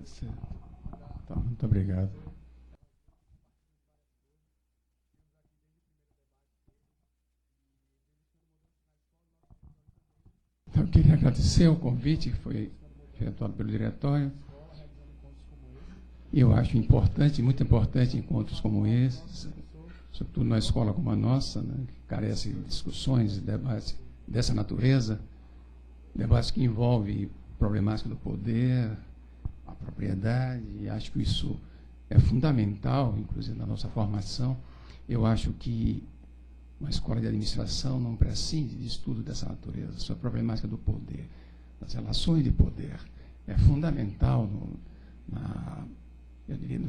Certo. Tá, muito obrigado. Eu queria agradecer o convite que foi efetuado pelo diretório. Eu acho importante, muito importante, encontros como esses, sobretudo numa escola como a nossa, né, que carece de discussões e debates dessa natureza, debates que envolvem problemática do poder, a propriedade, e acho que isso é fundamental, inclusive na nossa formação. Eu acho que uma escola de administração não prescinde de estudo dessa natureza, sobre a problemática do poder, das relações de poder. É fundamental eu diria,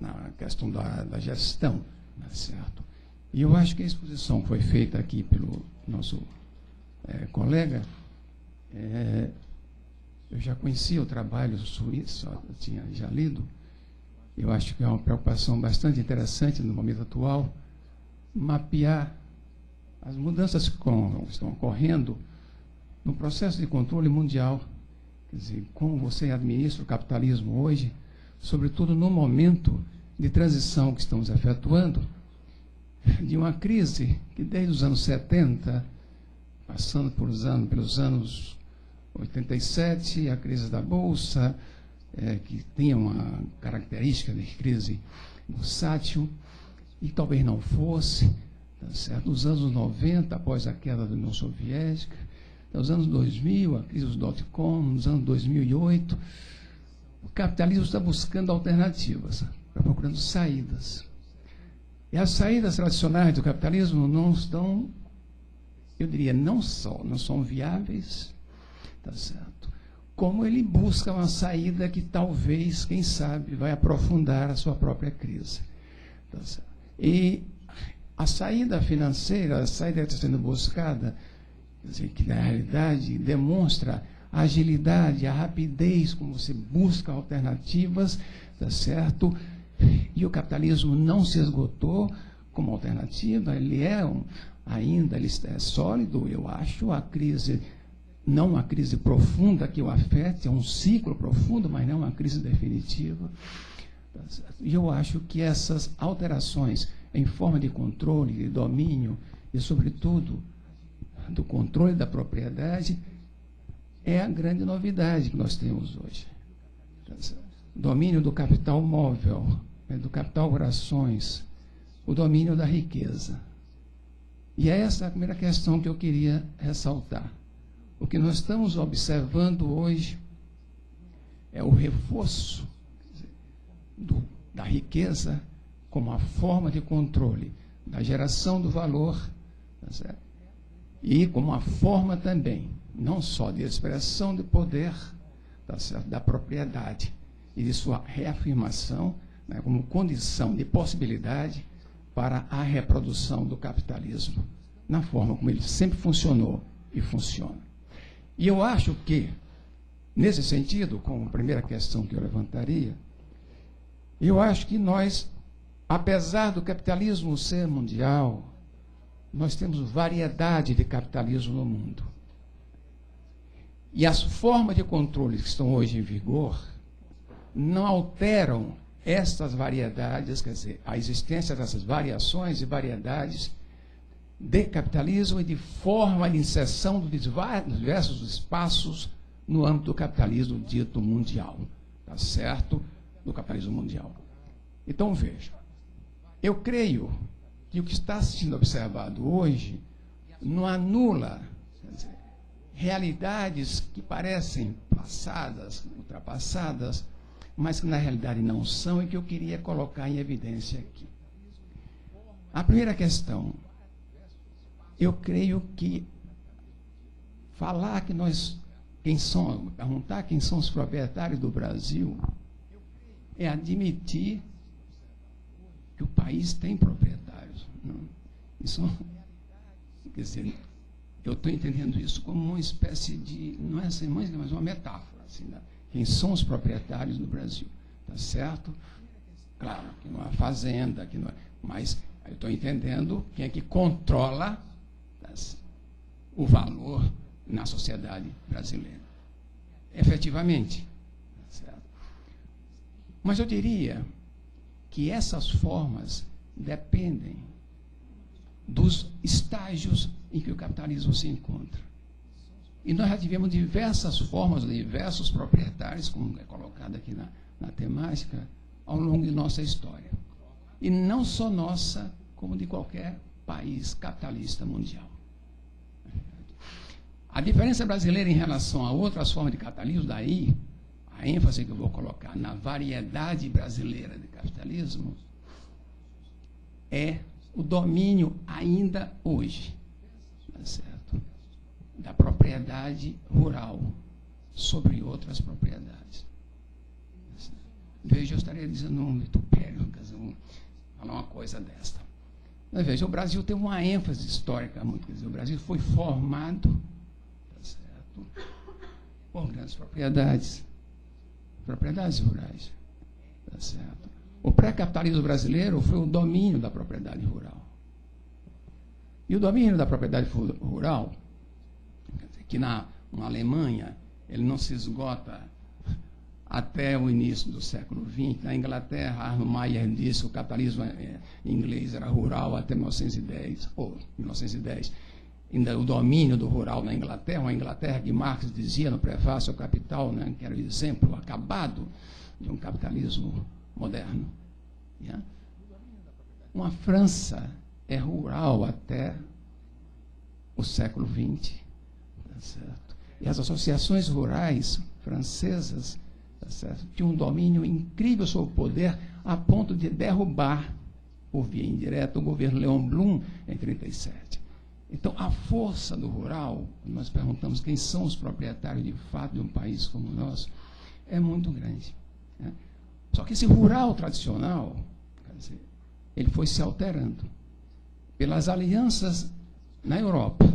na questão da gestão, né, certo? E eu acho que a exposição que foi feita aqui pelo nosso colega, eu já conhecia o trabalho suíço, eu tinha já lido. Eu acho que é uma preocupação bastante interessante no momento atual, mapear as mudanças que estão ocorrendo no processo de controle mundial. Quer dizer, como você administra o capitalismo hoje, sobretudo no momento de transição que estamos efetuando, de uma crise que desde os anos 70, passando pelos anos 87, a crise da Bolsa, que tinha uma característica de crise bursátil, e talvez não fosse, tá certo? Nos anos 90, após a queda da União Soviética, nos anos 2000, a crise dos dot-com, nos anos 2008, o capitalismo está buscando alternativas, está procurando saídas. E as saídas tradicionais do capitalismo não estão, eu diria, não são viáveis, tá certo? Como ele busca uma saída que talvez, quem sabe, vai aprofundar a sua própria crise. Tá certo? E a saída financeira, a saída que está sendo buscada, quer dizer, que na realidade demonstra a agilidade, a rapidez como você busca alternativas, tá certo? E o capitalismo não se esgotou como alternativa, ele ainda é sólido, eu acho. A crise, não uma crise profunda que o afete, é um ciclo profundo, mas não uma crise definitiva. Tá certo? E eu acho que essas alterações em forma de controle, de domínio e, sobretudo, do controle da propriedade, é a grande novidade que nós temos hoje. Domínio do capital móvel, do capital por ações, o domínio da riqueza. E é essa a primeira questão que eu queria ressaltar. O que nós estamos observando hoje é o reforço da riqueza como a forma de controle da geração do valor, tá certo? E como a forma também, não só de expressão de poder, tá certo, da propriedade e de sua reafirmação, né, como condição de possibilidade para a reprodução do capitalismo, na forma como ele sempre funcionou e funciona. E eu acho que, nesse sentido, como primeira questão que eu levantaria, eu acho que nós, apesar do capitalismo ser mundial, nós temos variedade de capitalismo no mundo. E as formas de controle que estão hoje em vigor não alteram estas variedades, quer dizer, a existência dessas variações e variedades de capitalismo e de forma de inserção dos diversos espaços no âmbito do capitalismo dito mundial, tá certo? Do capitalismo mundial. Então, veja, eu creio que o que está sendo observado hoje não anula, quer dizer, realidades que parecem passadas, ultrapassadas, mas que na realidade não são e que eu queria colocar em evidência aqui. A primeira questão, eu creio que falar que perguntar quem são os proprietários do Brasil é admitir que o país tem proprietários. Não? Isso, quer dizer, eu estou entendendo isso como uma espécie de, não é assim, mas uma metáfora, assim, né? Quem são os proprietários do Brasil, tá certo? Claro, que não é fazenda, que não é, mas eu estou entendendo quem é que controla, tá, o valor na sociedade brasileira. Efetivamente, tá certo? Mas eu diria que essas formas dependem dos estágios em que o capitalismo se encontra. E nós já tivemos diversas formas, diversos proprietários, como é colocado aqui na temática, ao longo de nossa história. E não só nossa, como de qualquer país capitalista mundial. A diferença brasileira em relação a outras formas de capitalismo, daí a ênfase que eu vou colocar na variedade brasileira de capitalismo, é o domínio ainda hoje, tá certo, da propriedade rural sobre outras propriedades. Veja, eu estaria dizendo um vitupério, falar uma coisa desta. Mas veja, o Brasil tem uma ênfase histórica muito, quer dizer, o Brasil foi formado, tá certo, por grandes propriedades rurais, tá certo. O pré-capitalismo brasileiro foi o domínio da propriedade rural. E o domínio da propriedade rural, que na Alemanha ele não se esgota até o início do século XX. Na Inglaterra, Arno Mayer disse que o capitalismo inglês era rural até 1910, ou 1910. Ainda o domínio do rural na Inglaterra, uma Inglaterra que Marx dizia no prefácio ao Capital, né, que era o exemplo acabado de um capitalismo moderno. Yeah? Uma França é rural até o século XX. Tá certo? E as associações rurais francesas, tá certo, tinham um domínio incrível sobre o poder, a ponto de derrubar, por via indireta, o governo Léon Blum em 1937. Então, a força do rural, nós perguntamos quem são os proprietários de fato de um país como o nosso, é muito grande. Né? Só que esse rural tradicional, quer dizer, ele foi se alterando pelas alianças na Europa,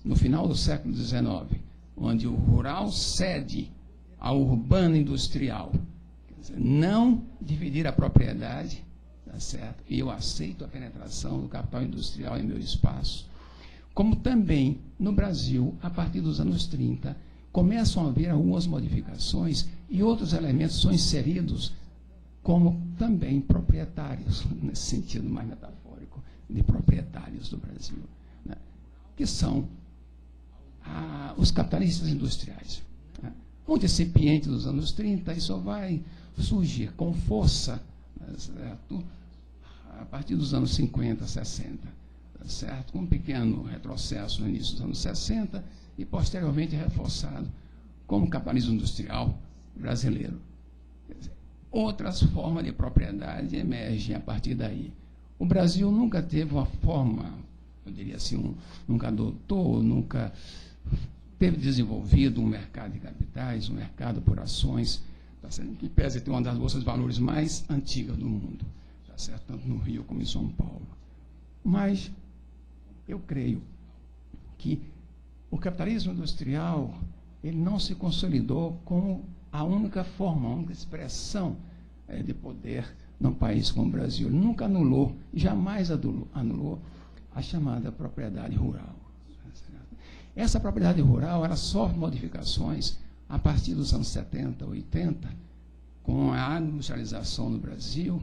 no final do século XIX, onde o rural cede ao urbano industrial. Quer dizer, não dividir a propriedade, tá certo? E eu aceito a penetração do capital industrial em meu espaço. Como também, no Brasil, a partir dos anos 30, começam a haver algumas modificações e outros elementos são inseridos como também proprietários, nesse sentido mais metafórico, de proprietários do Brasil, né? Que são os capitalistas industriais. Né? Muito incipiente dos anos 30, isso vai surgir com força, certo? A partir dos anos 50, 60. Certo? Com um pequeno retrocesso no início dos anos 60 e posteriormente reforçado como capitalismo industrial brasileiro. Quer dizer, outras formas de propriedade emergem a partir daí. O Brasil nunca teve uma forma, eu diria assim, nunca adotou, nunca teve desenvolvido um mercado de capitais, um mercado por ações, tá certo? Que pese ter uma das bolsas de valores mais antigas do mundo, tá certo? Tanto no Rio como em São Paulo. Mas eu creio que o capitalismo industrial ele não se consolidou como a única forma, a única expressão de poder num país como o Brasil. Ele nunca anulou, jamais anulou a chamada propriedade rural. Essa propriedade rural ela sofre modificações a partir dos anos 70, 80, com a industrialização no Brasil,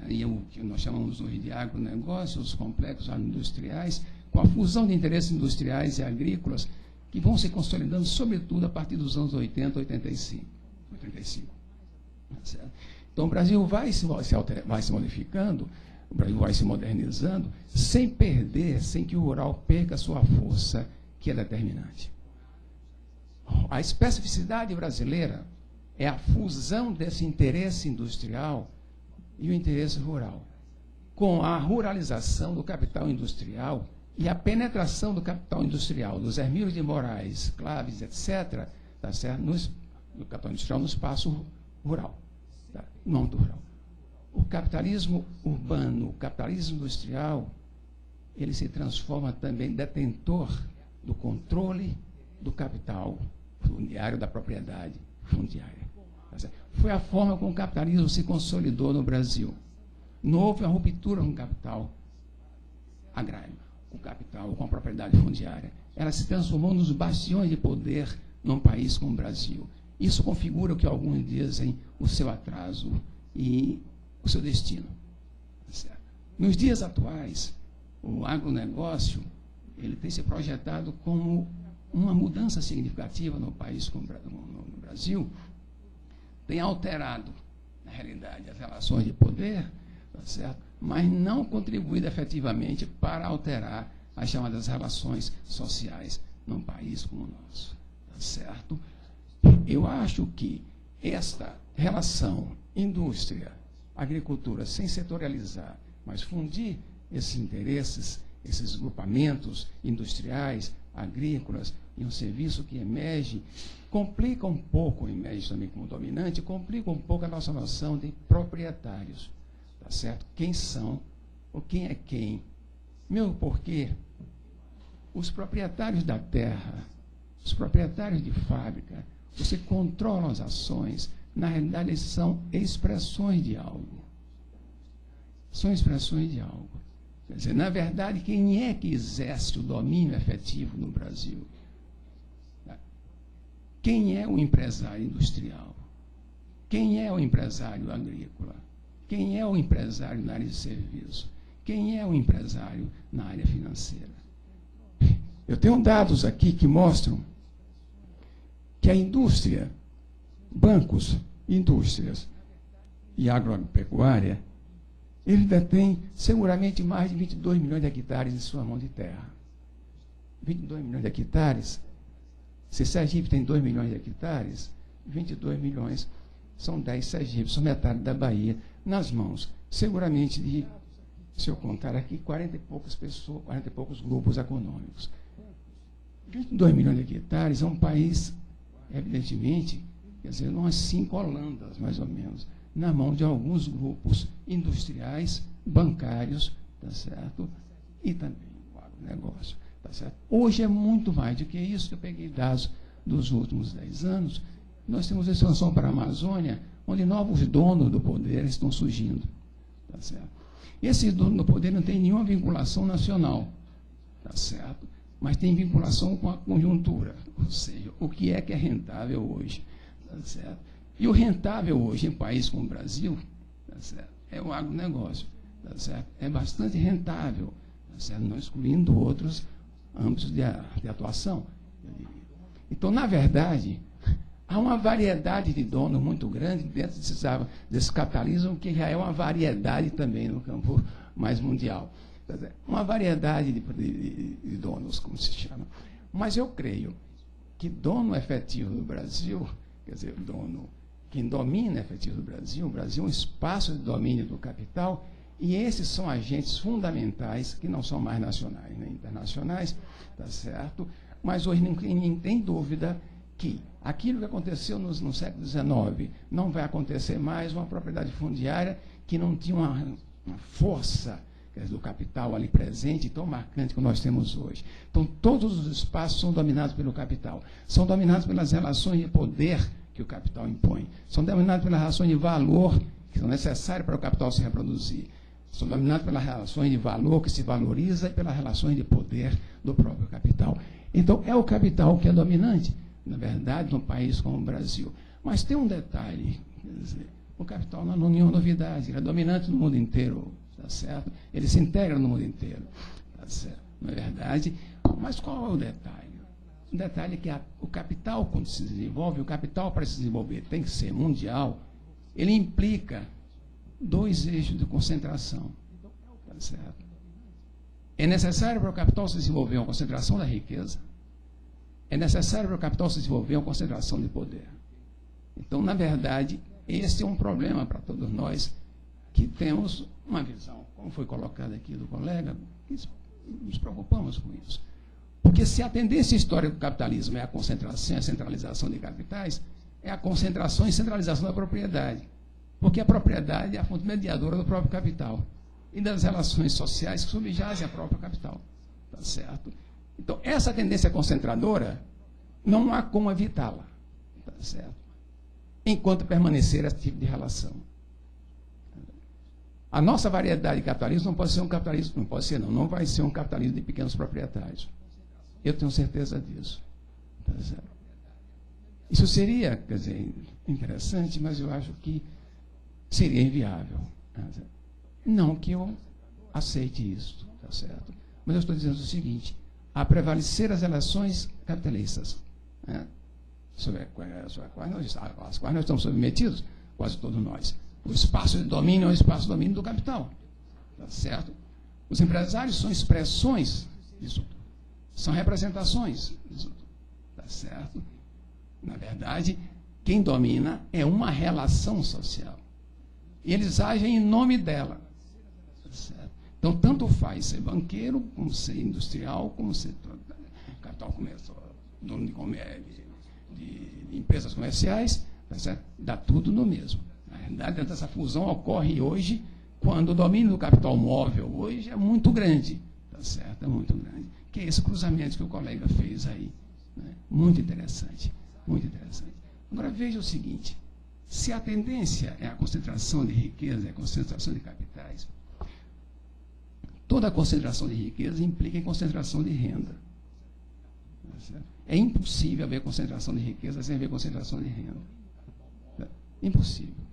e o que nós chamamos hoje de agronegócio, os complexos agroindustriais, com a fusão de interesses industriais e agrícolas, que vão se consolidando, sobretudo, a partir dos anos 80, 85. Certo? Então, o Brasil vai se modificando, o Brasil vai se modernizando, sem perder, sem que o rural perca a sua força, que é determinante. A especificidade brasileira é a fusão desse interesse industrial e o interesse rural, com a ruralização do capital industrial e a penetração do capital industrial, dos Hermílio de Moraes, Claves, etc., tá certo? No capital industrial no espaço rural, tá? No âmbito rural. O capitalismo urbano, o capitalismo industrial, ele se transforma também em detentor do controle do capital fundiário, da propriedade fundiária. Tá certo? Foi a forma como o capitalismo se consolidou no Brasil. Não houve uma ruptura com o capital agrário, com o capital, com a propriedade fundiária. Ela se transformou nos bastiões de poder num país como o Brasil. Isso configura o que alguns dizem o seu atraso e o seu destino. Certo? Nos dias atuais, o agronegócio ele tem se projetado como uma mudança significativa no país, como no Brasil, tem alterado, na realidade, as relações de poder, tá certo? Mas não contribuído efetivamente para alterar as chamadas relações sociais num país como o nosso. Tá certo? Eu acho que esta relação indústria, agricultura, sem setorializar, mas fundir esses interesses, esses grupamentos industriais, agrícolas, em um serviço que emerge, complica um pouco, emerge também como dominante, complica um pouco a nossa noção de proprietários. Tá certo? Quem são, ou quem é quem. Meu porquê, os proprietários da terra, os proprietários de fábrica, os que controlam as ações, na realidade eles são expressões de algo. São expressões de algo. Quer dizer, na verdade, quem é que exerce o domínio efetivo no Brasil? Quem é o empresário industrial? Quem é o empresário agrícola? Quem é o empresário na área de serviço? Quem é o empresário na área financeira? Eu tenho dados aqui que mostram que a indústria, bancos, indústrias e agropecuária, ele detém seguramente mais de 22 milhões de hectares em sua mão de terra. 22 milhões de hectares, se Sergipe tem 2 milhões de hectares, 22 milhões são 10 Sergipe, são metade da Bahia, nas mãos, seguramente de, se eu contar aqui, 40 e poucas pessoas, 40 e poucos grupos econômicos. 22 milhões de hectares é um país, evidentemente, quer dizer, umas 5 Holandas, mais ou menos, na mão de alguns grupos industriais, bancários, tá certo? E também o agronegócio, tá certo? Hoje é muito mais do que isso, que eu peguei dados dos últimos 10 anos. Nós temos expansão para a Amazônia, onde novos donos do poder estão surgindo, tá certo? E esses donos do poder não têm nenhuma vinculação nacional, tá certo? Mas tem vinculação com a conjuntura, ou seja, o que é rentável hoje, tá certo? E o rentável hoje em um país como o Brasil, tá certo? É o agronegócio, tá certo? É bastante rentável, tá certo? Não excluindo outros âmbitos de atuação. Então, na verdade, há uma variedade de donos muito grande dentro desse capitalismo, que já é uma variedade também no campo mais mundial. Quer dizer, uma variedade de donos, como se chama. Mas eu creio que dono efetivo do Brasil, quer dizer, quem domina efetivo do Brasil, o Brasil é um espaço de domínio do capital, e esses são agentes fundamentais, que não são mais nacionais nem internacionais, tá certo? Mas hoje ninguém tem dúvida que aquilo que aconteceu no século XIX não vai acontecer mais, uma propriedade fundiária que não tinha uma força, quer dizer, do capital ali presente, tão marcante como nós temos hoje. Então, todos os espaços são dominados pelo capital, são dominados pelas relações de poder que o capital impõe, são dominados pelas relações de valor que são necessárias para o capital se reproduzir, são dominados pelas relações de valor que se valoriza e pelas relações de poder do próprio capital. Então, é o capital que é dominante, na verdade, num país como o Brasil. Mas tem um detalhe, quer dizer, o capital não é nenhuma novidade, ele é dominante no mundo inteiro, tá certo? Ele se integra no mundo inteiro, tá certo? Não é verdade? Mas qual é o detalhe? O detalhe é que o capital, quando se desenvolve, o capital para se desenvolver tem que ser mundial, ele implica 2 eixos de concentração, tá certo? É necessário para o capital se desenvolver uma concentração da riqueza, é necessário para o capital se desenvolver uma concentração de poder. Então, na verdade, esse é um problema para todos nós que temos uma visão, como foi colocado aqui do colega, que nos preocupamos com isso. Porque se a tendência histórica do capitalismo é a concentração e a centralização de capitais, é a concentração e centralização da propriedade. Porque a propriedade é a fonte mediadora do próprio capital e das relações sociais que subjazem a própria capital. Tá certo? Então, essa tendência concentradora, não há como evitá-la. Tá certo? Enquanto permanecer esse tipo de relação. A nossa variedade de capitalismo não pode ser um capitalismo, não vai ser um capitalismo de pequenos proprietários. Eu tenho certeza disso. Tá certo? Isso seria, quer dizer, interessante, mas eu acho que seria inviável. Não que eu aceite isso, tá certo? Mas eu estou dizendo o seguinte: a prevalecer as relações capitalistas, né, sobre as quais nós estamos submetidos, quase todos nós. O espaço de domínio é o espaço de domínio do capital, tá certo? Os empresários são expressões disso, são representações disso, tá certo? Na verdade, quem domina é uma relação social. E eles agem em nome dela. Tá certo? Então, tanto faz ser banqueiro, como ser industrial, como ser capital comercial, dono de empresas comerciais, tá certo? Dá tudo no mesmo. Na verdade, essa fusão ocorre hoje, quando o domínio do capital móvel hoje é muito grande. Tá certo? É muito grande. Que é esse cruzamento que o colega fez aí. Né? Muito interessante. Muito interessante. Agora, veja o seguinte: se a tendência é a concentração de riqueza, é a concentração de capitais, toda a concentração de riqueza implica em concentração de renda. É impossível haver concentração de riqueza sem haver concentração de renda. Impossível.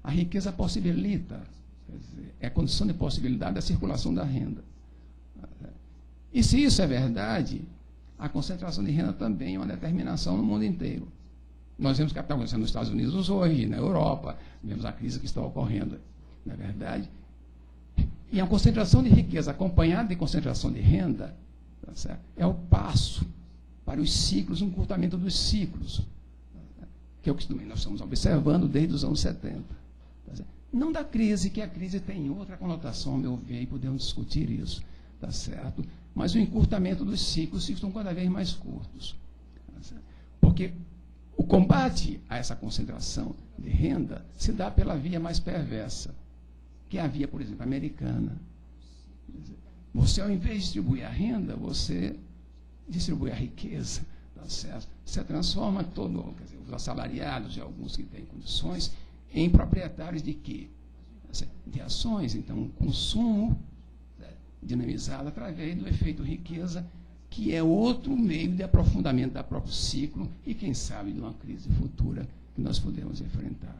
A riqueza possibilita, quer dizer, é a condição de possibilidade da circulação da renda. E se isso é verdade, a concentração de renda também é uma determinação no mundo inteiro. Nós vemos o que está acontecendo nos Estados Unidos hoje, na Europa, vemos a crise que está ocorrendo, não é verdade? E a concentração de riqueza acompanhada de concentração de renda, tá certo? É o passo para os ciclos, um encurtamento dos ciclos, que é o que nós estamos observando desde os anos 70. Tá certo? Não da crise, que a crise tem outra conotação, ao meu ver, e podemos discutir isso, tá certo? Mas o encurtamento dos ciclos, os ciclos estão cada vez mais curtos. Tá certo? Porque o combate a essa concentração de renda se dá pela via mais perversa, que é a via, por exemplo, americana. Você, ao invés de distribuir a renda, você distribui a riqueza. Tá certo? Você transforma quer dizer, os assalariados e alguns que têm condições em proprietários de quê? De ações. Então, o consumo, né, dinamizado através do efeito riqueza, que é outro meio de aprofundamento do próprio ciclo e, quem sabe, de uma crise futura que nós podemos enfrentar.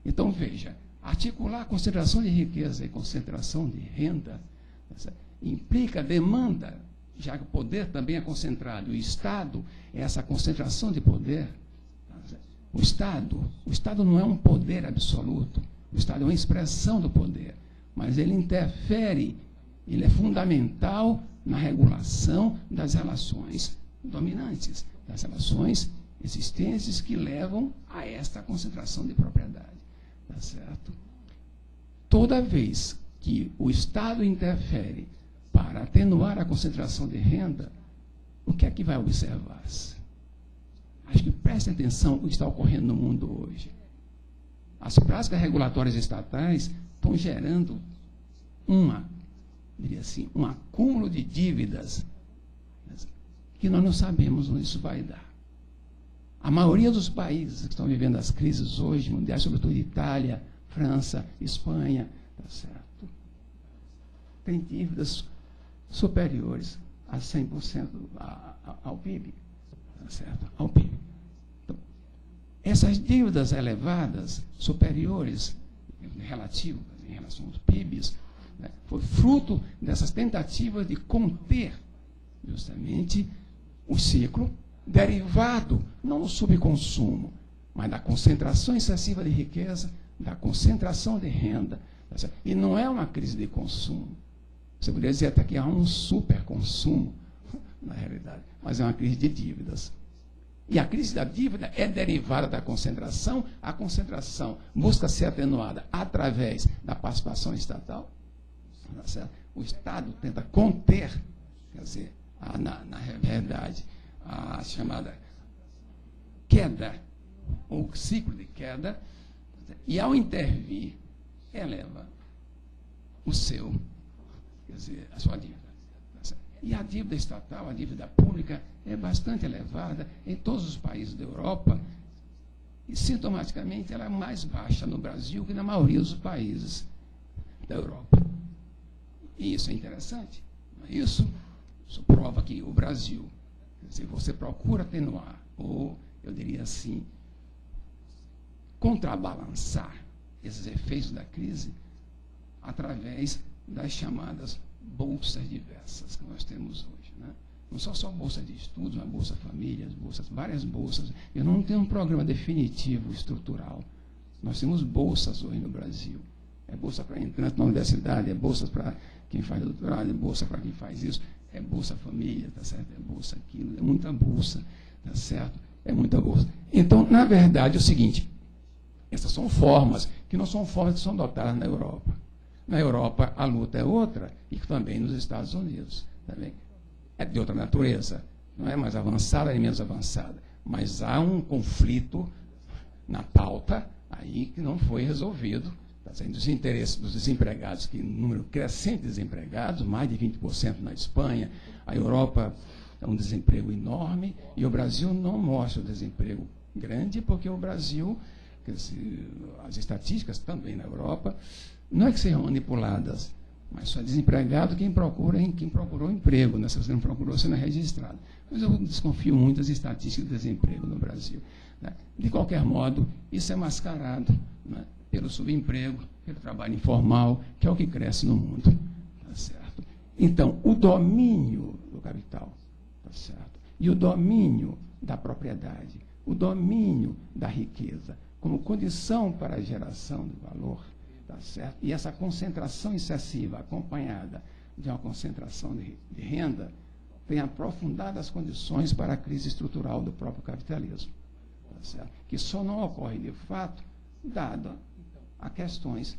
Então, veja, articular concentração de riqueza e concentração de renda, tá, implica demanda, já que o poder também é concentrado. O Estado é essa concentração de poder. Tá, o Estado não é um poder absoluto. O Estado é uma expressão do poder, mas ele interfere, ele é fundamental na regulação das relações dominantes, das relações existentes que levam a esta concentração de propriedade. Tá certo? Toda vez que o Estado interfere para atenuar a concentração de renda, o que é que vai observar-se? Acho que prestem atenção no que está ocorrendo no mundo hoje. As práticas regulatórias estatais estão gerando diria assim, um acúmulo de dívidas que nós não sabemos onde isso vai dar. A maioria dos países que estão vivendo as crises hoje, mundiais, sobretudo Itália, França, Espanha, tá certo, tem dívidas superiores a 100% ao PIB, tá certo? Ao PIB. Então, essas dívidas elevadas, superiores, relativo, em relação aos PIBs, né, foi fruto dessas tentativas de conter justamente o ciclo derivado, não do subconsumo, mas da concentração excessiva de riqueza, da concentração de renda. Tá certo? E não é uma crise de consumo. Você poderia dizer até que há um superconsumo, na realidade, mas é uma crise de dívidas. E a crise da dívida é derivada da concentração. A concentração busca ser atenuada através da participação estatal. Tá certo? O Estado tenta conter, quer dizer, na verdade, a chamada queda, ou ciclo de queda, e ao intervir, eleva a sua dívida. E a dívida estatal, a dívida pública, é bastante elevada em todos os países da Europa, e sintomaticamente ela é mais baixa no Brasil que na maioria dos países da Europa. E isso é interessante. Isso prova que o Brasil, se você procura atenuar, ou eu diria assim, contrabalançar esses efeitos da crise através das chamadas bolsas diversas que nós temos hoje, né? Não só bolsa de estudos, mas bolsa famílias, várias bolsas. Eu não tenho um programa definitivo, estrutural. Nós temos bolsas hoje no Brasil. É bolsa para entrante na universidade, é bolsa para quem faz doutorado, é bolsa para quem faz isso, é bolsa família, tá certo? É bolsa aquilo, é muita bolsa, tá certo? É muita bolsa. Então, na verdade, é o seguinte, essas são formas, que não são formas que são adotadas na Europa. Na Europa, a luta é outra, e também nos Estados Unidos. Também. É de outra natureza, não é mais avançada nem menos avançada, mas há um conflito na pauta aí que não foi resolvido, tá sendo dos interesses dos desempregados, que número crescente de desempregados, mais de 20% na Espanha, a Europa é um desemprego enorme, e o Brasil não mostra o desemprego grande, porque o Brasil, as estatísticas também na Europa, não é que sejam manipuladas, mas só é desempregado quem procurou emprego, né? Se você não procurou, você não é registrado. Mas eu desconfio muito das estatísticas de desemprego no Brasil, né? De qualquer modo, isso é mascarado, né, pelo subemprego, pelo trabalho informal, que é o que cresce no mundo. Tá certo? Então, o domínio do capital, tá certo? E o domínio da propriedade, o domínio da riqueza, como condição para a geração de valor, tá certo? E essa concentração excessiva, acompanhada de uma concentração de renda, tem aprofundado as condições para a crise estrutural do próprio capitalismo, tá certo? Que só não ocorre de fato, dado a questões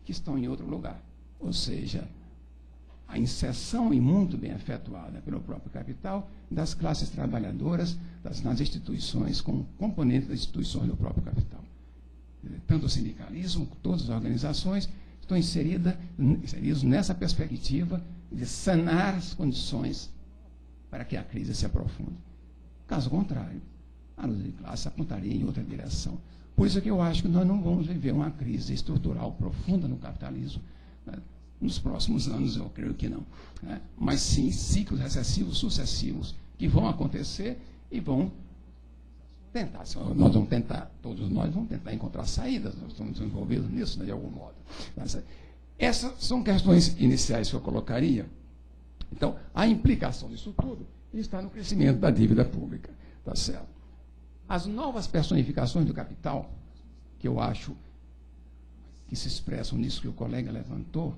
que estão em outro lugar. Ou seja, a inserção, e muito bem efetuada pelo próprio capital, das classes trabalhadoras nas instituições, como componente das instituições do próprio capital. Tanto o sindicalismo, todas as organizações estão inseridos nessa perspectiva de sanar as condições para que a crise se aprofunde. Caso contrário, a luta de classe apontaria em outra direção. Por isso é que eu acho que nós não vamos viver uma crise estrutural profunda no capitalismo, né? Nos próximos anos, eu creio que não, né? Mas sim ciclos recessivos sucessivos que vão acontecer e vão tentar, nós vamos tentar, todos nós vamos tentar encontrar saídas, nós estamos envolvidos nisso, né, de algum modo. Essas são questões iniciais que eu colocaria. Então, a implicação disso tudo está no crescimento da dívida pública, tá certo? As novas personificações do capital, que eu acho que se expressam nisso que o colega levantou,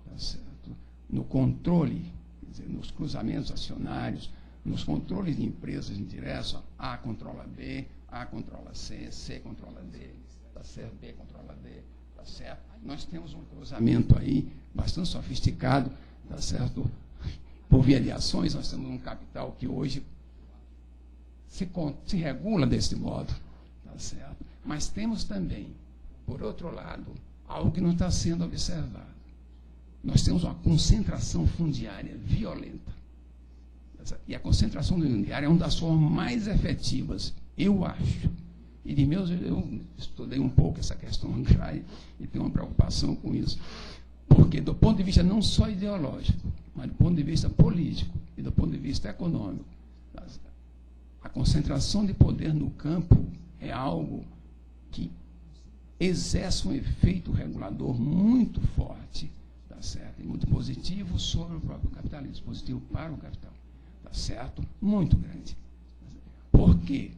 tá certo? No controle, quer dizer, nos cruzamentos acionários, nos controles de empresas indiretos, A controla B, A controla C, C controla D, tá certo? B controla D, tá certo? Nós temos um cruzamento aí bastante sofisticado, tá certo? Por via de ações, nós temos um capital que hoje se regula desse modo, tá certo? Mas temos também, por outro lado, algo que não está sendo observado. Nós temos uma concentração fundiária violenta. E a concentração fundiária é uma das formas mais efetivas, eu acho. E de meus, eu estudei um pouco essa questão agrária e tenho uma preocupação com isso. Porque, do ponto de vista não só ideológico, mas do ponto de vista político e do ponto de vista econômico, a concentração de poder no campo é algo que exerce um efeito regulador muito forte, tá certo? E muito positivo sobre o próprio capitalismo, positivo para o capital, tá certo? Muito grande. Por quê?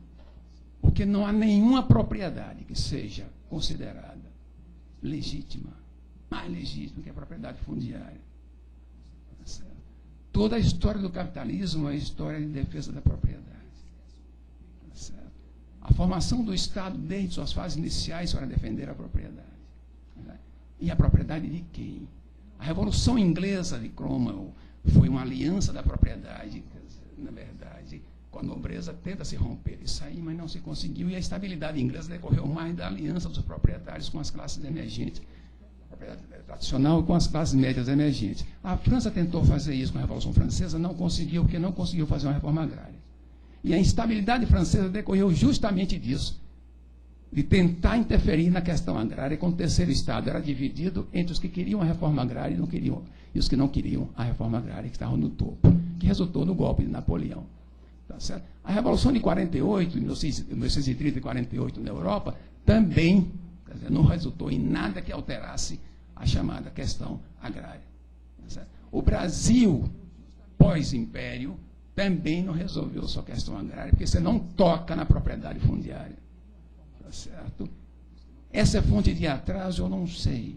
Porque não há nenhuma propriedade que seja considerada legítima, mais legítima que a propriedade fundiária. Tá certo? Toda a história do capitalismo é a história de defesa da propriedade. Tá certo? A formação do Estado, desde suas fases iniciais, para defender a propriedade. Tá? E a propriedade de quem? A Revolução Inglesa de Cromwell foi uma aliança da propriedade, na verdade, com a nobreza tenta se romper e sair, mas não se conseguiu, e a estabilidade inglesa decorreu mais da aliança dos proprietários com as classes emergentes, a propriedade tradicional com as classes médias emergentes. A França tentou fazer isso com a Revolução Francesa, não conseguiu, porque não conseguiu fazer uma reforma agrária. E a instabilidade francesa decorreu justamente disso, de tentar interferir na questão agrária, quando o terceiro Estado era dividido entre os que queriam a reforma agrária e os que não queriam a reforma agrária, que estavam no topo, que resultou no golpe de Napoleão. Tá certo? A Revolução de 48, 1930 e 48 na Europa, também Quer dizer, não resultou em nada que alterasse a chamada questão agrária. Tá, o Brasil, pós-império, também não resolveu sua questão agrária, porque você não toca na propriedade fundiária. Tá certo? Essa fonte de atraso eu não sei,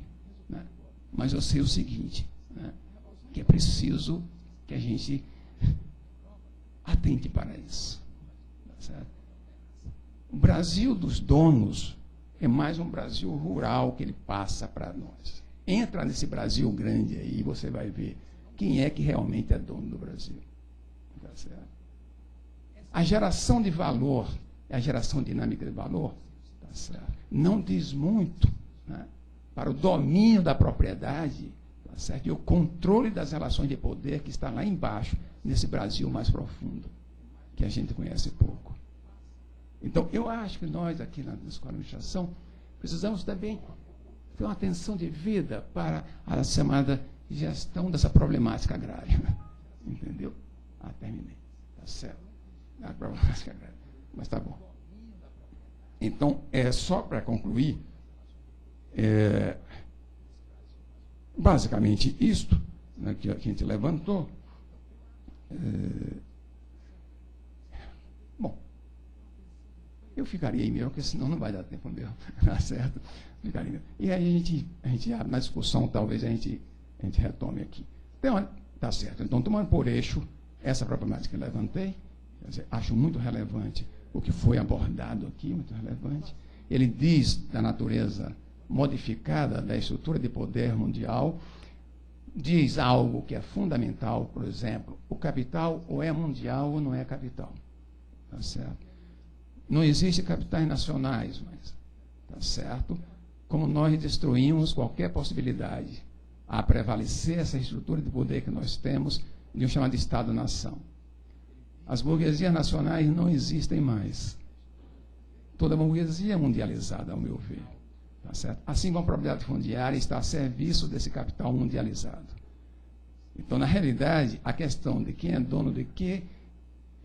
né? Mas eu sei o seguinte, né? Que é preciso que a gente atente para isso. Tá certo? O Brasil dos donos é mais um Brasil rural que ele passa para nós. Entra nesse Brasil grande aí e você vai ver quem é que realmente é dono do Brasil. Tá certo? A geração de valor, a geração dinâmica de valor, tá certo? Não diz muito, né, para o domínio da propriedade, tá certo? E o controle das relações de poder que está lá embaixo, nesse Brasil mais profundo, que a gente conhece pouco. Então, eu acho que nós aqui na Escola de Administração precisamos também ter uma atenção devida para a chamada gestão dessa problemática agrária. Entendeu? Terminei. Tá certo. A problemática agrária. Mas tá bom. Então, só para concluir, basicamente isto, né, que a gente levantou. Bom, eu ficaria aí mesmo, porque senão não vai dar tempo mesmo. Tá certo? Ficaria mesmo. E aí a gente na discussão, talvez a gente retome aqui. Então, tá certo. Então, tomando por eixo essa problemática que eu levantei, quer dizer, acho muito relevante o que foi abordado aqui, muito relevante. Ele diz da natureza modificada da estrutura de poder mundial, diz algo que é fundamental, por exemplo, o capital ou é mundial ou não é capital. Tá certo? Não existe capitais nacionais, mas, tá certo? Como nós destruímos qualquer possibilidade a prevalecer essa estrutura de poder que nós temos de um chamado Estado-nação. As burguesias nacionais não existem mais. Toda a burguesia é mundializada, ao meu ver. Tá certo? Assim como a propriedade fundiária está a serviço desse capital mundializado. Então, na realidade, a questão de quem é dono de quê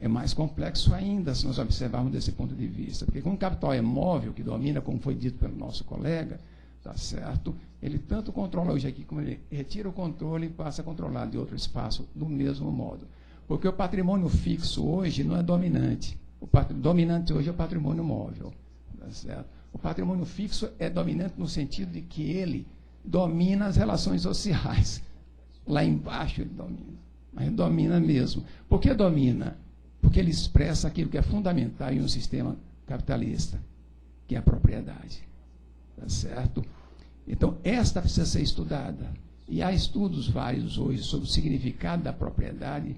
é mais complexo ainda, se nós observarmos desse ponto de vista. Porque como o capital é móvel, que domina, como foi dito pelo nosso colega, tá certo? Ele tanto controla hoje aqui, como ele retira o controle e passa a controlar de outro espaço do mesmo modo. Porque o patrimônio fixo hoje não é dominante. O dominante hoje é o patrimônio móvel. Tá certo? O patrimônio fixo é dominante no sentido de que ele domina as relações sociais. Lá embaixo ele domina. Mas ele domina mesmo. Por que domina? Porque ele expressa aquilo que é fundamental em um sistema capitalista, que é a propriedade. Tá certo? Então, esta precisa ser estudada. E há estudos vários hoje sobre o significado da propriedade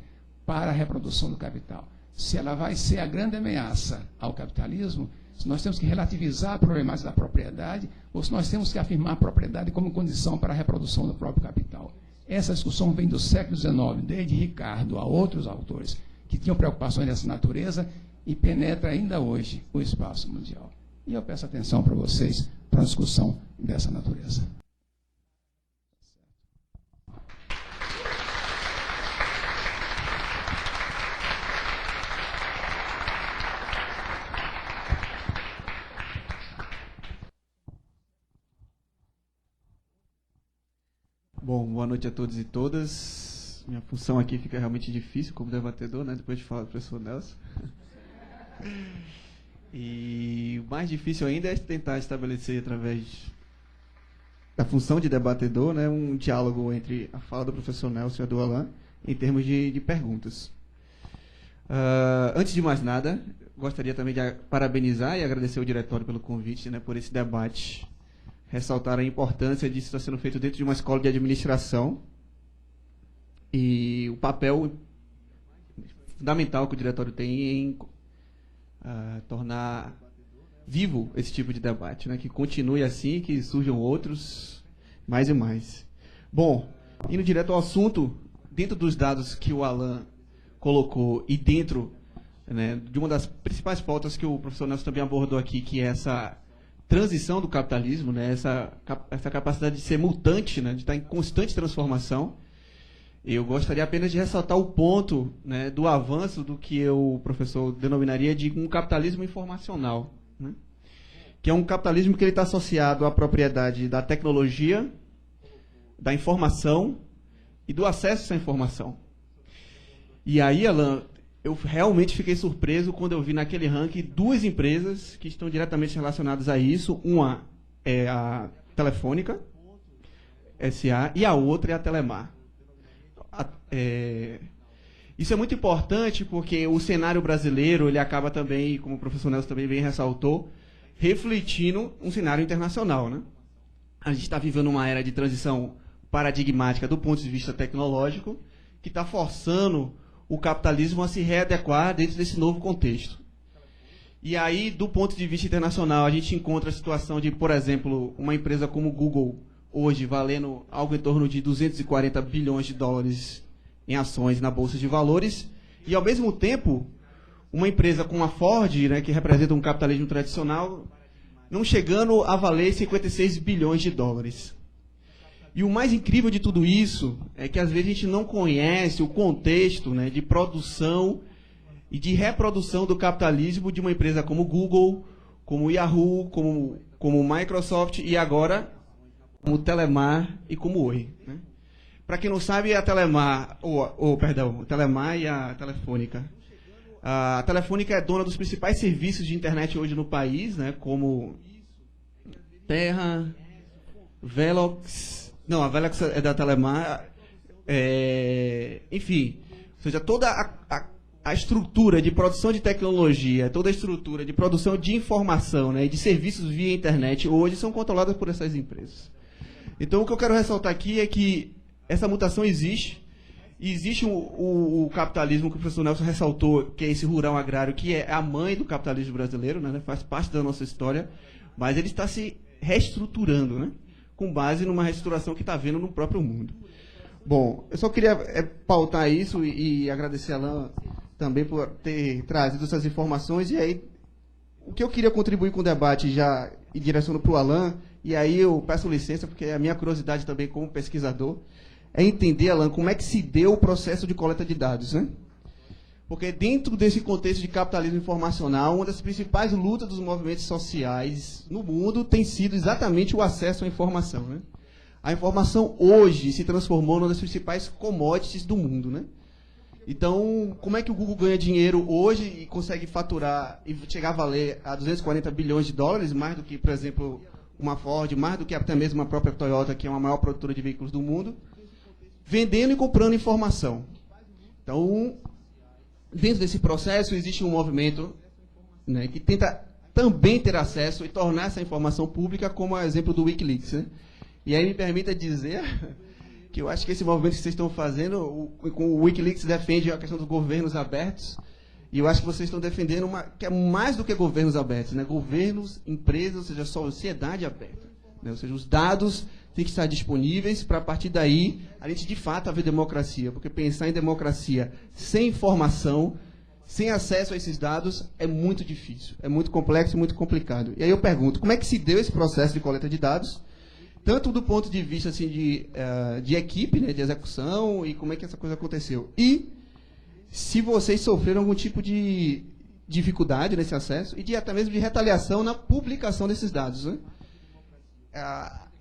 para a reprodução do capital. Se ela vai ser a grande ameaça ao capitalismo, se nós temos que relativizar a problemática da propriedade, ou se nós temos que afirmar a propriedade como condição para a reprodução do próprio capital. Essa discussão vem do século XIX, desde Ricardo a outros autores que tinham preocupações dessa natureza e penetra ainda hoje o espaço mundial. E eu peço atenção para vocês para a discussão dessa natureza. Bom, boa noite a todos e todas. Minha função aqui fica realmente difícil como debatedor, né? Depois de falar do professor Nelson. E o mais difícil ainda é tentar estabelecer, através da função de debatedor, né, um diálogo entre a fala do professor Nelson e a do Alain, em termos de perguntas. Antes de mais nada, gostaria também de parabenizar e agradecer ao diretório pelo convite, né, por esse debate. Ressaltar a importância disso estar sendo feito dentro de uma escola de administração e o papel fundamental que o diretório tem em tornar vivo esse tipo de debate, né? Que continue assim, que surjam outros, mais e mais. Bom, indo direto ao assunto, dentro dos dados que o Alain colocou e dentro, né, de uma das principais pautas que o professor Nelson também abordou aqui, que é essa transição do capitalismo, né, essa capacidade de ser mutante, né, de estar em constante transformação. Eu gostaria apenas de ressaltar o ponto, né, do avanço do que o professor denominaria de um capitalismo informacional, né? que é um capitalismo que ele está associado à propriedade da tecnologia, da informação e do acesso a essa informação. E aí, Alan, eu realmente fiquei surpreso quando eu vi naquele ranking 2 empresas que estão diretamente relacionadas a isso. Uma é a Telefônica SA e a outra é a Telemar. Isso é muito importante porque o cenário brasileiro ele acaba também, como o professor Nelson também bem ressaltou, refletindo um cenário internacional, né? A gente está vivendo uma era de transição paradigmática do ponto de vista tecnológico que está forçando o capitalismo a se readequar dentro desse novo contexto. E aí, do ponto de vista internacional, a gente encontra a situação de, por exemplo, uma empresa como o Google, hoje valendo algo em torno de 240 bilhões de dólares em ações na Bolsa de Valores, e, ao mesmo tempo, uma empresa como a Ford, né, que representa um capitalismo tradicional, não chegando a valer 56 bilhões de dólares. E o mais incrível de tudo isso é que, às vezes, a gente não conhece o contexto, né, de produção e de reprodução do capitalismo de uma empresa como Google, como Yahoo, como Microsoft e agora como Telemar e como Oi. Né? Para quem não sabe, a Telemar, Telemar e a Telefônica. A Telefônica é dona dos principais serviços de internet hoje no país, né, como Terra, Velox. Não, a Velox é da Telemar. Enfim, ou seja, toda a estrutura de produção de tecnologia, toda a estrutura de produção de informação, né, e de serviços via internet hoje são controladas por essas empresas. Então, o que eu quero ressaltar aqui é que essa mutação existe. E existe o capitalismo que o professor Nelson ressaltou, que é esse rural agrário, que é a mãe do capitalismo brasileiro, né, faz parte da nossa história, mas ele está se reestruturando, né, com base numa reestruturação que está havendo no próprio mundo. Bom, eu só queria pautar isso e agradecer a Alan também por ter trazido essas informações. E aí, o que eu queria contribuir com o debate já e direciono para o Alan, e aí eu peço licença, porque é a minha curiosidade também como pesquisador, é entender, Alan, como é que se deu o processo de coleta de dados, né? Porque dentro desse contexto de capitalismo informacional, uma das principais lutas dos movimentos sociais no mundo tem sido exatamente o acesso à informação, né? A informação hoje se transformou numa das principais commodities do mundo, né? Então, como é que o Google ganha dinheiro hoje e consegue faturar e chegar a valer a 240 bilhões de dólares, mais do que, por exemplo, uma Ford, mais do que até mesmo a própria Toyota, que é uma maior produtora de veículos do mundo, vendendo e comprando informação. Então, dentro desse processo, existe um movimento, né, que tenta também ter acesso e tornar essa informação pública, como o exemplo do Wikileaks, né? E aí me permita dizer que eu acho que esse movimento que vocês estão fazendo, o Wikileaks defende a questão dos governos abertos, e eu acho que vocês estão defendendo que é mais do que governos abertos, né? Governos, empresas, ou seja, sociedade aberta, né? Ou seja, os dados têm que estar disponíveis para, a partir daí, a gente de fato haver democracia, porque pensar em democracia sem informação, sem acesso a esses dados, é muito difícil, é muito complexo e muito complicado. E aí eu pergunto, como é que se deu esse processo de coleta de dados, tanto do ponto de vista assim, de equipe, né, de execução, e como é que essa coisa aconteceu? E se vocês sofreram algum tipo de dificuldade nesse acesso, e até mesmo de retaliação na publicação desses dados, né?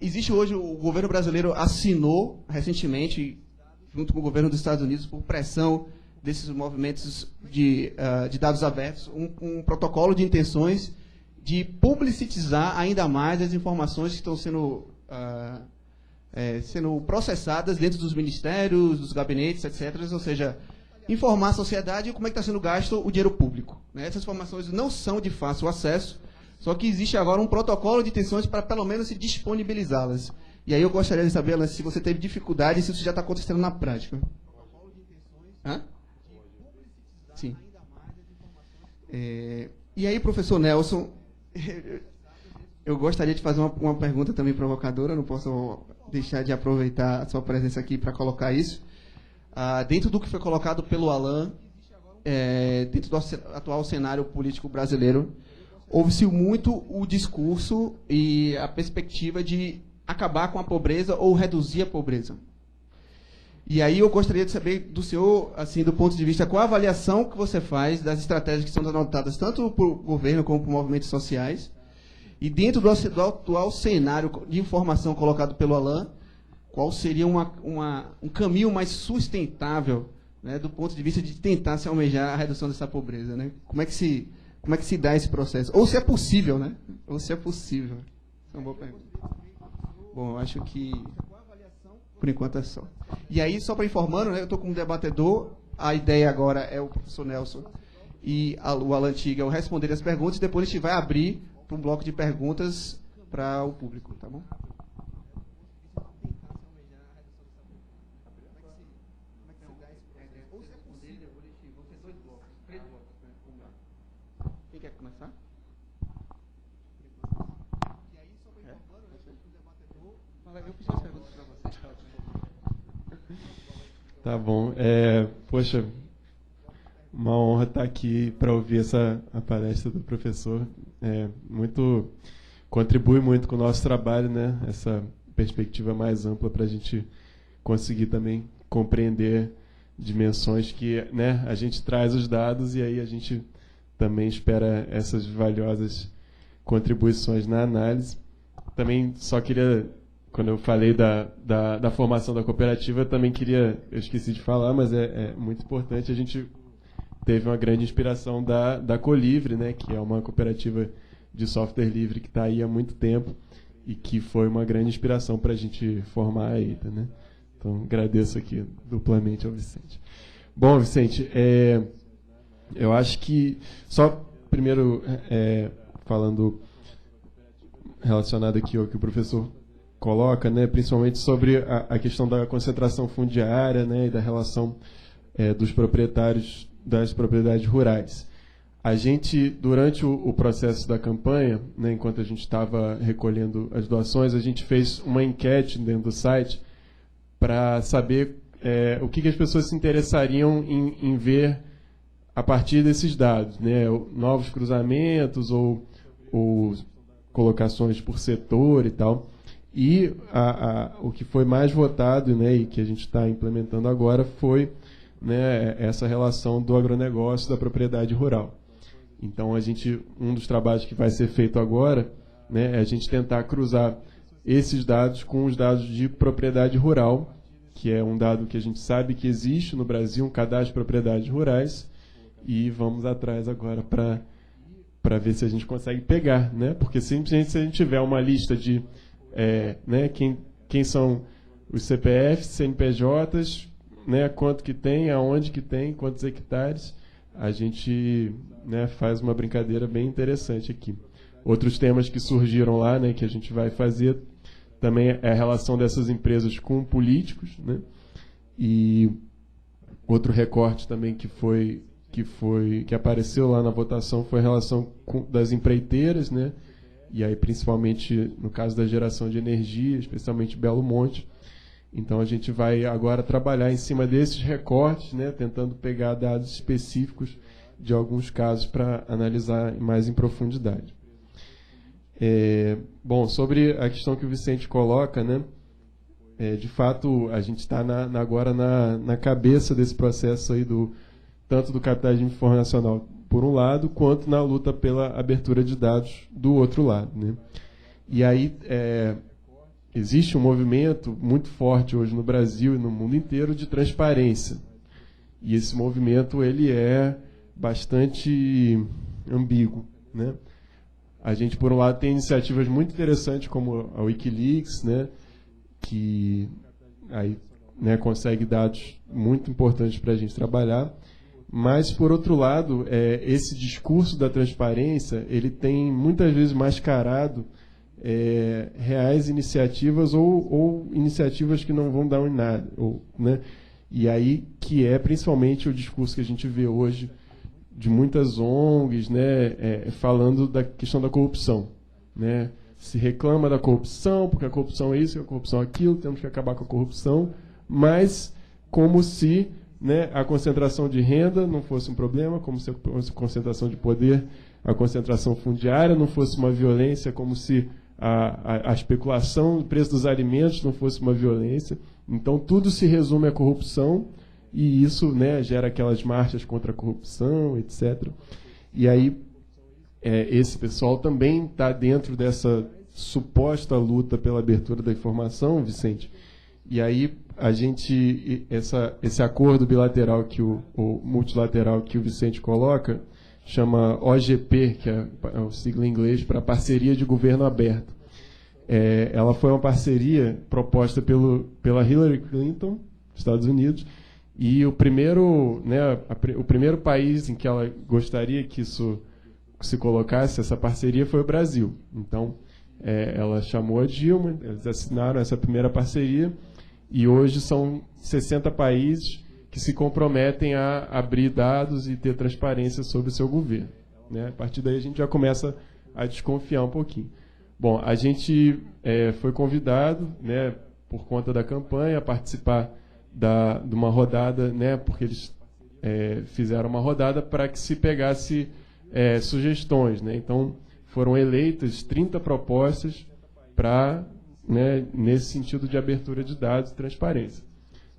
Existe hoje, o governo brasileiro assinou recentemente, junto com o governo dos Estados Unidos, por pressão desses movimentos de dados abertos, um protocolo de intenções de publicitizar ainda mais as informações que estão sendo processadas dentro dos ministérios, dos gabinetes, etc. Ou seja, informar a sociedade como é que está sendo gasto o dinheiro público, né? Essas informações não são de fácil acesso, só que existe agora um protocolo de intenções para, pelo menos, se disponibilizá-las. E aí eu gostaria de saber, Alan, se você teve dificuldade e se isso já está acontecendo na prática. Hã? Sim. E aí, professor Nelson, eu gostaria de fazer uma pergunta também provocadora, não posso deixar de aproveitar a sua presença aqui para colocar isso. Dentro do que foi colocado pelo Alan, dentro do atual cenário político brasileiro, houve-se muito o discurso e a perspectiva de acabar com a pobreza ou reduzir a pobreza. E aí eu gostaria de saber do senhor, assim, do ponto de vista, qual a avaliação que você faz das estratégias que são adotadas tanto por governo como por movimentos sociais, E dentro do atual cenário de informação colocado pelo Alain, qual seria um caminho mais sustentável, né, do ponto de vista de tentar se almejar a redução dessa pobreza, né? Como é que se dá esse processo? Ou se é possível, né? Ou se é possível. Essa é uma boa pergunta. Bom, eu acho que por enquanto é só. E aí, só para informando, né, eu estou com um debatedor. A ideia agora é o professor Nelson e o Alain Tiga responderem as perguntas, e depois a gente vai abrir para um bloco de perguntas para o público, tá bom? Quem quer começar? Eu fiz as perguntas para você. Tá bom. Poxa, uma honra estar aqui para ouvir a palestra do professor. Contribui muito com o nosso trabalho, né? Essa perspectiva mais ampla para a gente conseguir também compreender dimensões que, né, a gente traz os dados e aí a gente também espera essas valiosas contribuições na análise. Também só queria, quando eu falei da formação da cooperativa, eu esqueci de falar, mas é muito importante. A gente teve uma grande inspiração da Colivre, né, que é uma cooperativa de software livre que está aí há muito tempo e que foi uma grande inspiração para a gente formar a EITA, né? Então, agradeço aqui duplamente ao Vicente. Bom, Vicente, eu acho que, só primeiro falando relacionado aqui ao que o professor coloca, né, principalmente sobre a questão da concentração fundiária, né, e da relação dos proprietários das propriedades rurais. A gente, durante o processo da campanha, né, enquanto a gente estava recolhendo as doações, a gente fez uma enquete dentro do site para saber o que as pessoas se interessariam em ver a partir desses dados, né, novos cruzamentos ou colocações por setor e tal. E o que foi mais votado, né, e que a gente está implementando agora foi, né, essa relação do agronegócio da propriedade rural. Então, um dos trabalhos que vai ser feito agora, né, é a gente tentar cruzar esses dados com os dados de propriedade rural, que é um dado que a gente sabe que existe no Brasil, um cadastro de propriedades rurais, e vamos atrás agora para ver se a gente consegue pegar, né? Porque simplesmente se a gente tiver uma lista de né, quem são os CPFs, CNPJs, né, quanto que tem, aonde que tem, quantos hectares, a gente, né, faz uma brincadeira bem interessante aqui. Outros temas que surgiram lá, né, que a gente vai fazer também é a relação dessas empresas com políticos, né? E outro recorte também que apareceu lá na votação foi a relação das empreiteiras, né? E aí principalmente no caso da geração de energia, especialmente Belo Monte. Então a gente vai agora trabalhar em cima desses recortes, né, tentando pegar dados específicos de alguns casos para analisar mais em profundidade. Bom, sobre a questão que o Vicente coloca, né, de fato a gente está agora na cabeça desse processo aí tanto do capitalismo informacional por um lado, quanto na luta pela abertura de dados do outro lado, né? E aí existe um movimento muito forte hoje no Brasil e no mundo inteiro de transparência. E esse movimento ele é bastante ambíguo, né? A gente, por um lado, tem iniciativas muito interessantes como a Wikileaks, né, que aí, né, consegue dados muito importantes para a gente trabalhar. Mas, por outro lado, esse discurso da transparência ele tem muitas vezes mascarado reais iniciativas ou iniciativas que não vão dar em nada, né? E aí que é principalmente o discurso que a gente vê hoje de muitas ONGs, né, falando da questão da corrupção, né? Se reclama da corrupção, porque a corrupção é isso, a corrupção é aquilo, temos que acabar com a corrupção, mas como se, né, a concentração de renda não fosse um problema, como se a concentração de poder, a concentração fundiária não fosse uma violência, como se a especulação do preço dos alimentos não fosse uma violência. Então, tudo se resume à corrupção e isso, né, gera aquelas marchas contra a corrupção, etc. E aí, esse pessoal também está dentro dessa suposta luta pela abertura da informação, Vicente. E aí esse acordo bilateral o multilateral que o Vicente coloca chama OGP, que é o sigla em inglês para Parceria de Governo Aberto. Ela foi uma parceria proposta pela Hillary Clinton, Estados Unidos, e o primeiro país em que ela gostaria que isso se colocasse, essa parceria, foi o Brasil. Então, ela chamou a Dilma, eles assinaram essa primeira parceria, e hoje são 60 países que se comprometem a abrir dados e ter transparência sobre o seu governo, né? A partir daí a gente já começa a desconfiar um pouquinho. Bom, a gente foi convidado, né, por conta da campanha, a participar de uma rodada, né, porque eles fizeram uma rodada para que se pegasse sugestões, né? Então, foram eleitas 30 propostas para, né, nesse sentido de abertura de dados e transparência.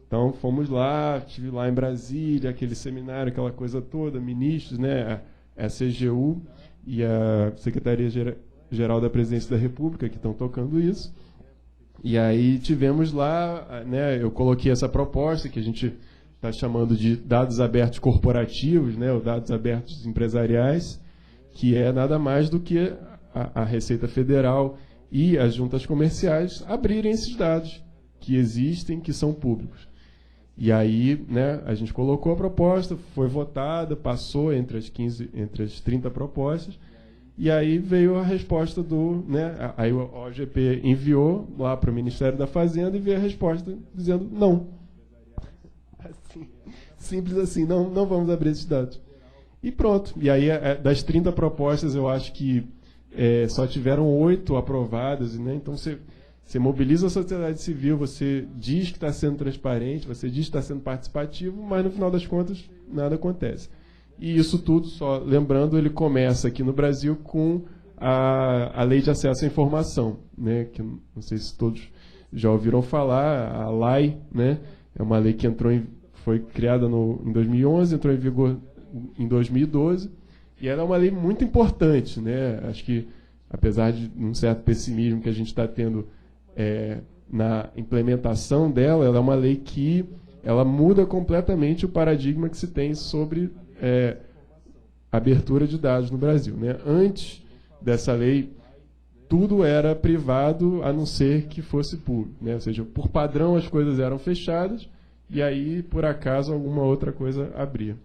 Então, fomos lá, estive lá em Brasília, aquele seminário, aquela coisa toda, ministros, né, a CGU e a Secretaria-Geral da Presidência da República, que estão tocando isso. E aí tivemos lá, né, eu coloquei essa proposta, que a gente está chamando de dados abertos corporativos, né, ou dados abertos empresariais, que é nada mais do que a Receita Federal e as juntas comerciais abrirem esses dados que existem, que são públicos. E aí, né, a gente colocou a proposta, foi votada, passou entre as 30 propostas, e aí veio a resposta né, aí o OGP enviou lá para o Ministério da Fazenda e veio a resposta dizendo não. Assim, simples assim, não vamos abrir esses dados. E pronto. E aí, das 30 propostas, eu acho que só tiveram 8 aprovadas, né? Então você mobiliza a sociedade civil, você diz que está sendo transparente, você diz que está sendo participativo, mas no final das contas nada acontece. E isso tudo, só lembrando, ele começa aqui no Brasil com a Lei de Acesso à Informação, né? Que não sei se todos já ouviram falar, a LAI, né? É uma lei que foi criada em 2011, entrou em vigor em 2012, e ela é uma lei muito importante, né? Acho que, apesar de um certo pessimismo que a gente está tendo na implementação dela, ela é uma lei que ela muda completamente o paradigma que se tem sobre abertura de dados no Brasil, né? Antes dessa lei, tudo era privado, a não ser que fosse público, né? Ou seja, por padrão as coisas eram fechadas, e aí, por acaso, alguma outra coisa abria.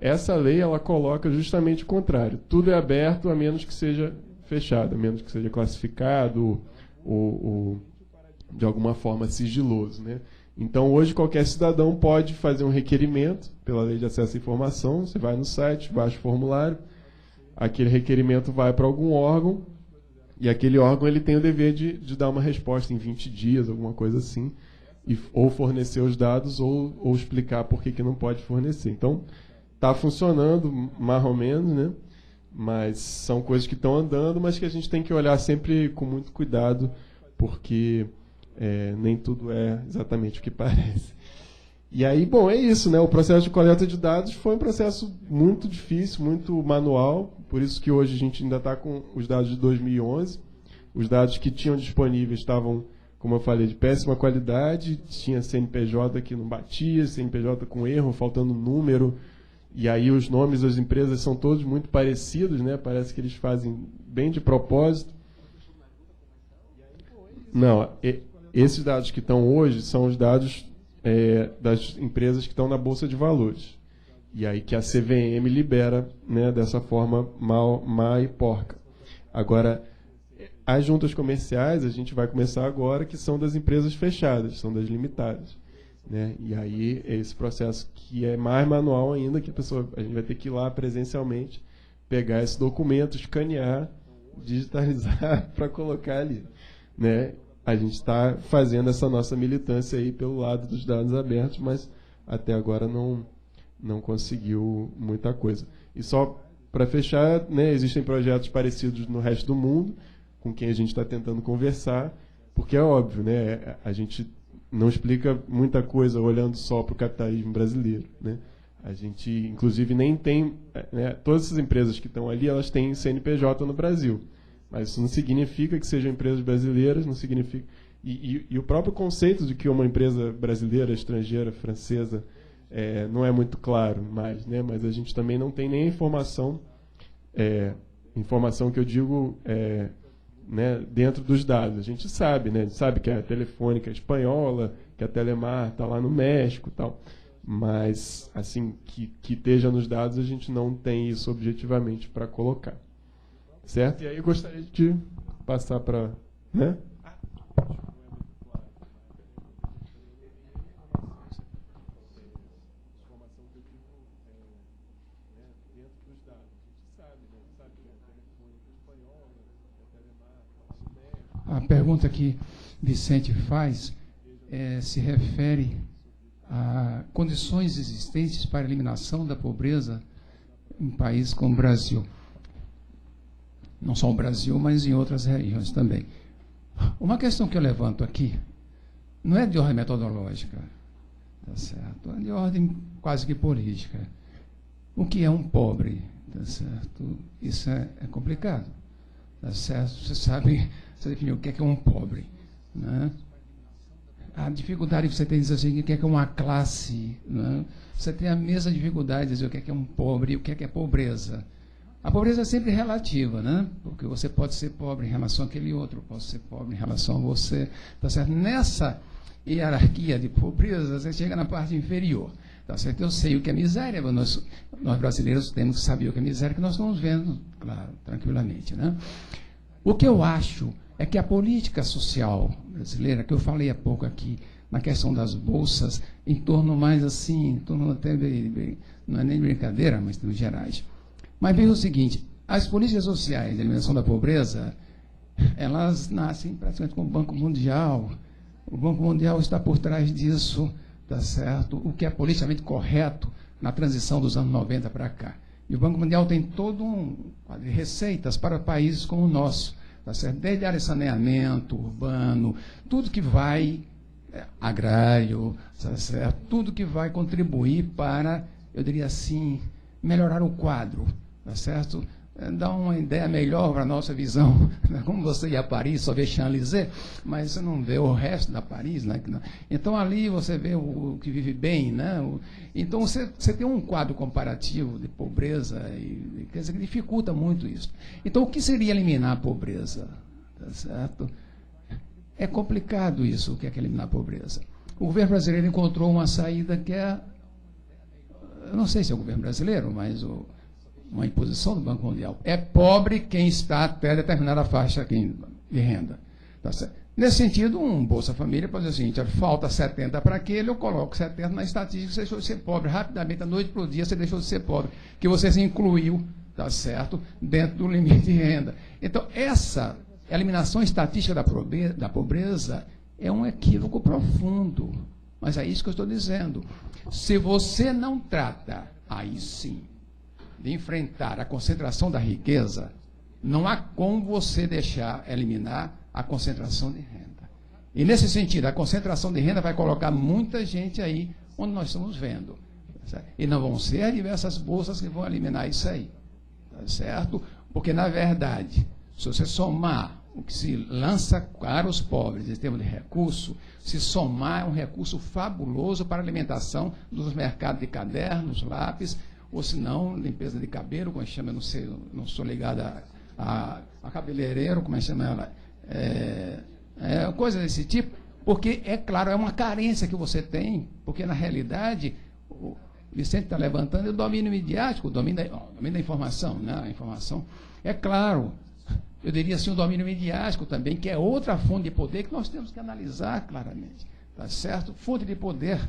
Essa lei, ela coloca justamente o contrário. Tudo é aberto, a menos que seja fechado, a menos que seja classificado ou de alguma forma sigiloso, né? Então, hoje, qualquer cidadão pode fazer um requerimento pela Lei de Acesso à Informação. Você vai no site, baixa o formulário, aquele requerimento vai para algum órgão, e aquele órgão ele tem o dever de dar uma resposta em 20 dias, alguma coisa assim, ou fornecer os dados ou explicar por que não pode fornecer. Então, está funcionando, mais ou menos, né? Mas são coisas que estão andando, mas que a gente tem que olhar sempre com muito cuidado, porque nem tudo é exatamente o que parece. E aí, bom, é isso, né? O processo de coleta de dados foi um processo muito difícil, muito manual, por isso que hoje a gente ainda está com os dados de 2011. Os dados que tinham disponíveis estavam, como eu falei, de péssima qualidade, tinha CNPJ que não batia, CNPJ com erro, faltando número, e aí os nomes das empresas são todos muito parecidos, né? Parece que eles fazem bem de propósito. Não, esses dados que estão hoje são os dados das empresas que estão na Bolsa de Valores. E aí que a CVM libera, né, dessa forma má e porca. Agora, as juntas comerciais, a gente vai começar agora, que são das empresas fechadas, são das limitadas, né? E aí é esse processo que é mais manual ainda, que a gente vai ter que ir lá presencialmente, pegar esse documento, escanear, digitalizar para colocar ali, né? A gente está fazendo essa nossa militância aí pelo lado dos dados abertos, mas até agora não conseguiu muita coisa. E só para fechar, né, existem projetos parecidos no resto do mundo, com quem a gente está tentando conversar, porque é óbvio, né, a gente não explica muita coisa olhando só para o capitalismo brasileiro, né? A gente, inclusive, nem tem... né, todas essas empresas que estão ali, elas têm CNPJ no Brasil. Mas isso não significa que sejam empresas brasileiras, não significa... E o próprio conceito de que uma empresa brasileira, estrangeira, francesa, não é muito claro mais, né? Mas a gente também não tem nem informação, informação que eu digo né, dentro dos dados. A gente sabe, né? A gente sabe que a Telefônica é espanhola, que a Telemar está lá no México e tal. Mas, assim, que esteja nos dados, a gente não tem isso objetivamente para colocar. Certo? E aí eu gostaria de passar para... né? A pergunta que Vicente faz se refere a condições existentes para a eliminação da pobreza em países como o Brasil. Não só o Brasil, mas em outras regiões também. Uma questão que eu levanto aqui não é de ordem metodológica, tá certo? É de ordem quase que política. O que é um pobre, tá certo? Isso é complicado, tá certo? Você definiu o que é um pobre, né? A dificuldade que você tem de dizer assim, o que é uma classe, né? Você tem a mesma dificuldade de dizer o que é um pobre e o que é pobreza. A pobreza é sempre relativa, né? Porque você pode ser pobre em relação àquele outro, pode ser pobre em relação a você, tá certo? Nessa hierarquia de pobreza, você chega na parte inferior, tá certo? Eu sei o que é miséria, mas nós brasileiros temos que saber o que é miséria, que nós estamos vendo, claro, tranquilamente, né? O que eu acho é que a política social brasileira, que eu falei há pouco aqui, na questão das bolsas, em torno mais assim, em torno até, não é nem brincadeira, mas em termos gerais. Mas veja o seguinte, as políticas sociais de eliminação da pobreza, elas nascem praticamente com o Banco Mundial. O Banco Mundial está por trás disso, tá certo? O que é politicamente correto na transição dos anos 90 para cá. E o Banco Mundial tem todo um quadro de receitas para países como o nosso, tá certo? Desde a área de saneamento urbano, tudo que vai, agrário, tá certo? Tudo que vai contribuir para, eu diria assim, melhorar o quadro, tá certo? Dar uma ideia melhor para a nossa visão. Como você ia a Paris, só vê Champs-Élysées, mas você não vê o resto da Paris, né? Então ali você vê o que vive bem, né? Então você tem um quadro comparativo de pobreza, quer dizer, que dificulta muito isso. Então o que seria eliminar a pobreza? Tá certo? É complicado isso, o que é eliminar a pobreza. O governo brasileiro encontrou uma saída que eu não sei se é o governo brasileiro, mas uma imposição do Banco Mundial. É pobre quem está até determinada faixa de renda. Tá certo? Nesse sentido, um Bolsa Família pode dizer o seguinte, falta 70 para aquele, eu coloco 70 na estatística, você deixou de ser pobre. Rapidamente, da noite para o dia, você deixou de ser pobre. Que você se incluiu, tá certo, dentro do limite de renda. Então, essa eliminação estatística da pobreza é um equívoco profundo. Mas é isso que eu estou dizendo. Se você não trata, aí sim, de enfrentar a concentração da riqueza, não há como você eliminar a concentração de renda. E nesse sentido, a concentração de renda vai colocar muita gente aí onde nós estamos vendo. Tá, e não vão ser diversas bolsas que vão eliminar isso aí. Tá certo? Porque, na verdade, se você somar o que se lança para os pobres em termos de recurso, se somar é um recurso fabuloso para a alimentação dos mercados de cadernos, lápis, ou se não, limpeza de cabelo, como é que chama, eu não sei, não sou ligado a cabeleireiro, como é que chama ela, coisa desse tipo, porque, é claro, é uma carência que você tem, porque, na realidade, o Vicente está levantando o domínio midiático, o domínio da informação, né? A informação, é claro, eu diria assim, o domínio midiático também, que é outra fonte de poder que nós temos que analisar claramente, tá certo? Fonte de poder,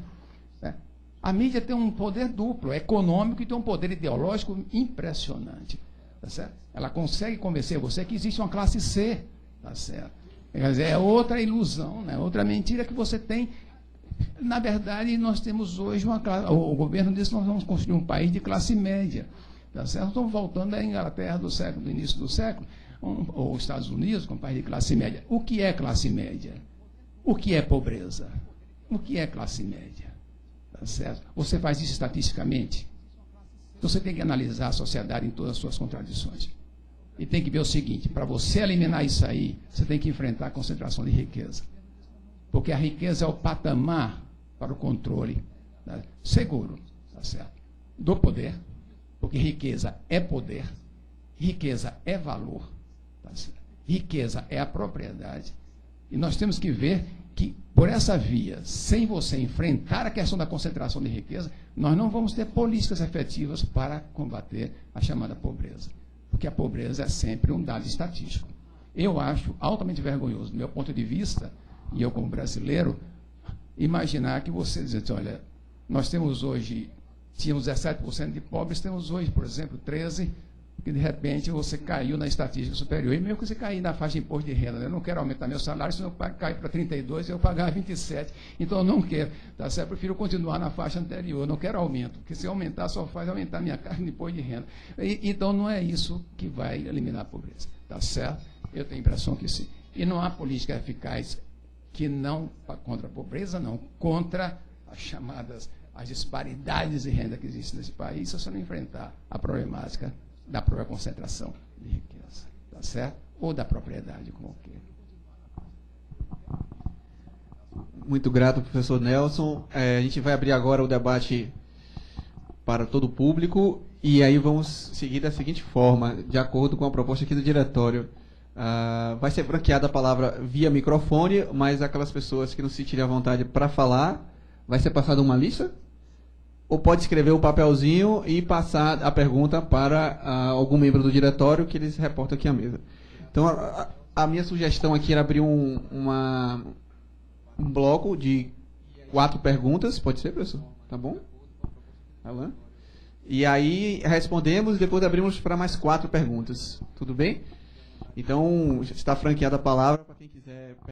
né? A mídia tem um poder duplo, econômico, e tem um poder ideológico impressionante. Tá certo? Ela consegue convencer você que existe uma classe C. Tá certo? Quer dizer, é outra ilusão, né? Outra mentira que você tem. Na verdade, nós temos hoje uma classe. O governo disse que nós vamos construir um país de classe média. Tá certo? Estamos voltando à Inglaterra do início do século, ou Estados Unidos, com um país de classe média. O que é classe média? O que é pobreza? O que é classe média? Tá certo? Você faz isso estatisticamente? Então você tem que analisar a sociedade em todas as suas contradições. E tem que ver o seguinte, para você eliminar isso aí, você tem que enfrentar a concentração de riqueza. Porque a riqueza é o patamar para o controle, né, seguro, tá certo, do poder, porque riqueza é poder, riqueza é valor, tá certo? Riqueza é a propriedade. E nós temos que ver que, por essa via, sem você enfrentar a questão da concentração de riqueza, nós não vamos ter políticas efetivas para combater a chamada pobreza. Porque a pobreza é sempre um dado estatístico. Eu acho altamente vergonhoso, do meu ponto de vista, e eu como brasileiro, imaginar que você diz, olha, nós temos hoje, tínhamos 17% de pobres, temos hoje, por exemplo, 13%, porque de repente você caiu na estatística superior. E mesmo que você cair na faixa de imposto de renda, né? Eu não quero aumentar meu salário, senão eu caio para 32% e eu pagar 27%. Então eu não quero, tá certo? Eu prefiro continuar na faixa anterior, eu não quero aumento, porque se aumentar só faz aumentar minha carga de imposto de renda. Então não é isso que vai eliminar a pobreza, tá certo? Eu tenho a impressão que sim. E não há política eficaz que não, contra a pobreza, não, contra as disparidades de renda que existem nesse país, se você não enfrentar a problemática da própria concentração de riqueza, tá certo? Ou da propriedade, como queira. Muito grato, professor Nelson. A gente vai abrir agora o debate para todo o público e aí vamos seguir da seguinte forma, de acordo com a proposta aqui do diretório. Vai ser branqueada a palavra via microfone, mas aquelas pessoas que não se sentirem à vontade para falar, vai ser passada uma lista? Ou pode escrever o papelzinho e passar a pergunta para algum membro do diretório que eles reportam aqui à mesa. Então, a minha sugestão aqui era abrir um bloco de 4 perguntas. Pode ser, professor? Tá bom? Alain? E aí respondemos e depois abrimos para mais 4 perguntas. Tudo bem? Então, está franqueada a palavra para quem quiser